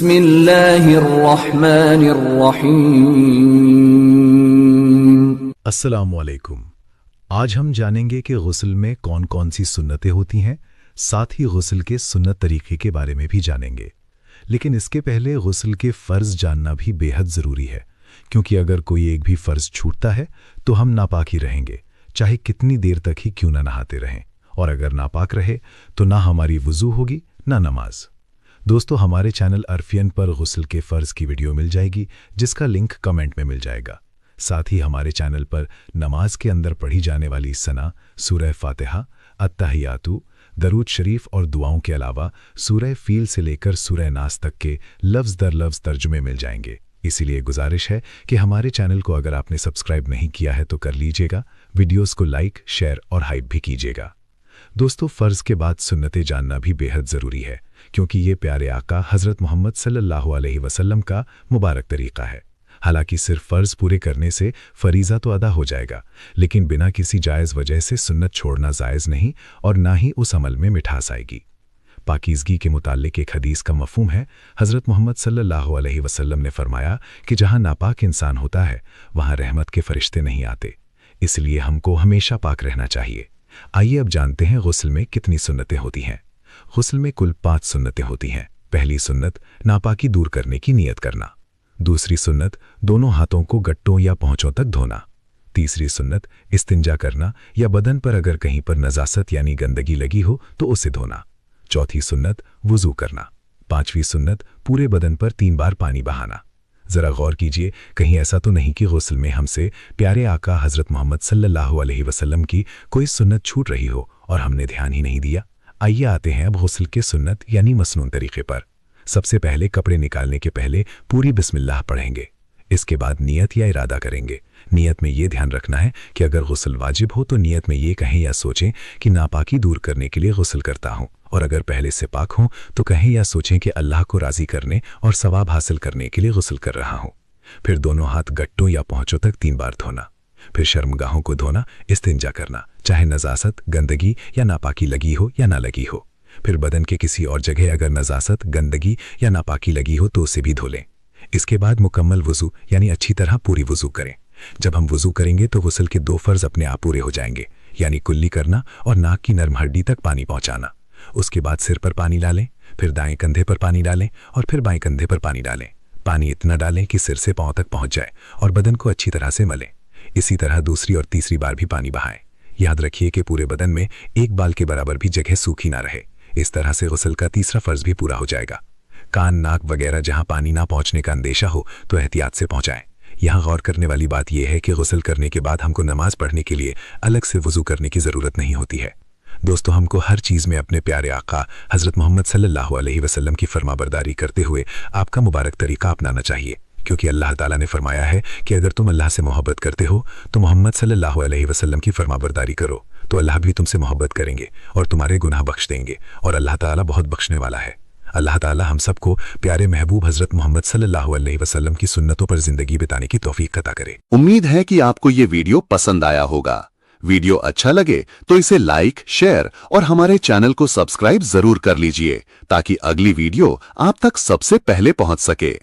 بسم اللہ الرحمن الرحیم۔ السلام علیکم۔ آج ہم جانیں گے کہ غسل میں کون کون سی سنتیں ہوتی ہیں، ساتھ ہی غسل کے سنت طریقے کے بارے میں بھی جانیں گے۔ لیکن اس کے پہلے غسل کے فرض جاننا بھی بے حد ضروری ہے، کیونکہ اگر کوئی ایک بھی فرض چھوٹتا ہے تو ہم ناپاک ہی رہیں گے، چاہے کتنی دیر تک ہی کیوں نہ نہاتے رہیں، اور اگر ناپاک رہے تو نہ ہماری وضو ہوگی نہ نماز۔ دوستو، ہمارے چینل عرفین پر غسل کے فرض کی ویڈیو مل جائے گی، جس کا لنک کمنٹ میں مل جائے گا۔ ساتھ ہی ہمارے چینل پر نماز کے اندر پڑھی جانے والی ثنا، سورہ فاتحہ، التحیاتو، درود شریف اور دعاؤں کے علاوہ سورہ فیل سے لے کر سورہ ناس تک کے لفظ در لفظ ترجمے مل جائیں گے۔ اسی لیے گزارش ہے کہ ہمارے چینل کو اگر آپ نے سبسکرائب نہیں کیا ہے تو کر لیجئے گا، ویڈیوز کو لائک، شیئر اور ہائپ بھی کیجئے گا۔ دوستو، فرض کے بعد سنتیں جاننا بھی بے حد ضروری ہے، کیونکہ یہ پیارے آقا حضرت محمد صلی اللہ علیہ وسلم کا مبارک طریقہ ہے۔ حالانکہ صرف فرض پورے کرنے سے فریضہ تو ادا ہو جائے گا، لیکن بنا کسی جائز وجہ سے سنت چھوڑنا جائز نہیں، اور نہ ہی اس عمل میں مٹھاس آئے گی۔ پاکیزگی کے متعلق ایک حدیث کا مفہوم ہے۔ حضرت محمد صلی اللہ علیہ وسلم نے فرمایا کہ جہاں ناپاک انسان ہوتا ہے وہاں رحمت کے فرشتے نہیں آتے، اس لیے ہم کو ہمیشہ پاک رہنا چاہیے۔ آئیے اب جانتے ہیں غسل میں کتنی سنتیں ہوتی ہیں۔ غسل میں کل 5 سنتیں ہوتی ہیں۔ پہلی سنت، ناپاکی دور کرنے کی نیت کرنا۔ دوسری سنت، دونوں ہاتھوں کو گٹوں یا پہنچوں تک دھونا۔ تیسری سنت، استنجا کرنا یا بدن پر اگر کہیں پر نجاست یعنی گندگی لگی ہو تو اسے دھونا۔ چوتھی سنت، وضو کرنا۔ پانچویں سنت، پورے بدن پر 3 بار پانی بہانا۔ ذرا غور کیجئے، کہیں ایسا تو نہیں کہ غسل میں ہم سے پیارے آقا حضرت محمد صلی اللہ علیہ وسلم کی کوئی سنت چھوٹ رہی ہو اور ہم نے دھیان ہی نہیں دیا۔ آئیے آتے ہیں اب غسل کے سنت یعنی مسنون طریقے پر۔ سب سے پہلے کپڑے نکالنے کے پہلے پوری بسم اللہ پڑھیں گے۔ اس کے بعد نیت یا ارادہ کریں گے۔ نیت میں یہ دھیان رکھنا ہے کہ اگر غسل واجب ہو تو نیت میں یہ کہیں یا سوچیں کہ ناپاکی دور کرنے کے لیے غسل کرتا ہوں، اور اگر پہلے سے پاک ہوں تو کہیں یا سوچیں کہ اللہ کو راضی کرنے اور ثواب حاصل کرنے کے لیے غسل کر رہا ہوں۔ پھر دونوں ہاتھ گٹوں یا پہنچوں تک 3 بار دھونا۔ پھر شرمگاہوں کو دھونا، استنجا کرنا، چاہے نجاست، گندگی یا ناپاکی لگی ہو یا نہ لگی ہو۔ پھر بدن کے کسی اور جگہ اگر نجاست، گندگی یا ناپاکی لگی ہو تو اسے بھی دھو لیں۔ اس کے بعد مکمل وضو یعنی اچھی طرح پوری وضو کریں۔ جب ہم وضو کریں گے تو غسل کے 2 فرض اپنے آپ پورے ہو جائیں گے، یعنی کلی کرنا اور ناک کی نرم ہڈی تک پانی پہنچانا۔ اس کے بعد سر پر پانی ڈالیں، پھر دائیں کندھے پر پانی ڈالیں اور پھر بائیں کندھے پر پانی ڈالیں۔ پانی اتنا ڈالیں کہ سر سے پاؤں تک پہنچ جائے اور بدن کو اچھی طرح سے ملیں۔ اسی طرح دوسری اور تیسری بار بھی پانی بہائیں۔ یاد رکھیے کہ پورے بدن میں 1 بال کے برابر بھی جگہ سوکھی نہ رہے۔ اس طرح سے غسل کا تیسرا فرض بھی پورا ہو جائے گا۔ کان، ناک وغیرہ جہاں پانی نہ پہنچنے کا اندیشہ ہو تو احتیاط سے پہنچائیں۔ یہاں غور کرنے والی بات یہ ہے کہ غسل کرنے کے بعد ہم کو نماز پڑھنے کے لیے الگ سے وضو کرنے کی ضرورت نہیں ہوتی ہے۔ دوستو، ہم کو ہر چیز میں اپنے پیارے آقا حضرت محمد صلی اللہ علیہ وسلم کی فرمانبرداری کرتے ہوئے آپ کا مبارک طریقہ اپنانا چاہیے، کیونکہ اللہ تعالیٰ نے فرمایا ہے کہ اگر تم اللہ سے محبت کرتے ہو تو محمد صلی اللہ علیہ وسلم کی فرمانبرداری کرو، تو اللہ بھی تم سے محبت کریں گے اور تمہارے گناہ بخش دیں گے، اور اللہ تعالیٰ بہت بخشنے والا ہے۔ اللہ تعالیٰ ہم سب کو پیارے محبوب حضرت محمد صلی اللہ علیہ وسلم کی سنتوں پر زندگی بتانے کی توفیق عطا کرے۔ امید ہے کہ آپ کو یہ ویڈیو پسند آیا ہوگا۔ ویڈیو اچھا لگے تو اسے لائک، شیئر اور ہمارے چینل کو سبسکرائب ضرور کر لیجئے، تاکہ اگلی ویڈیو آپ تک سب سے پہلے پہنچ سکے۔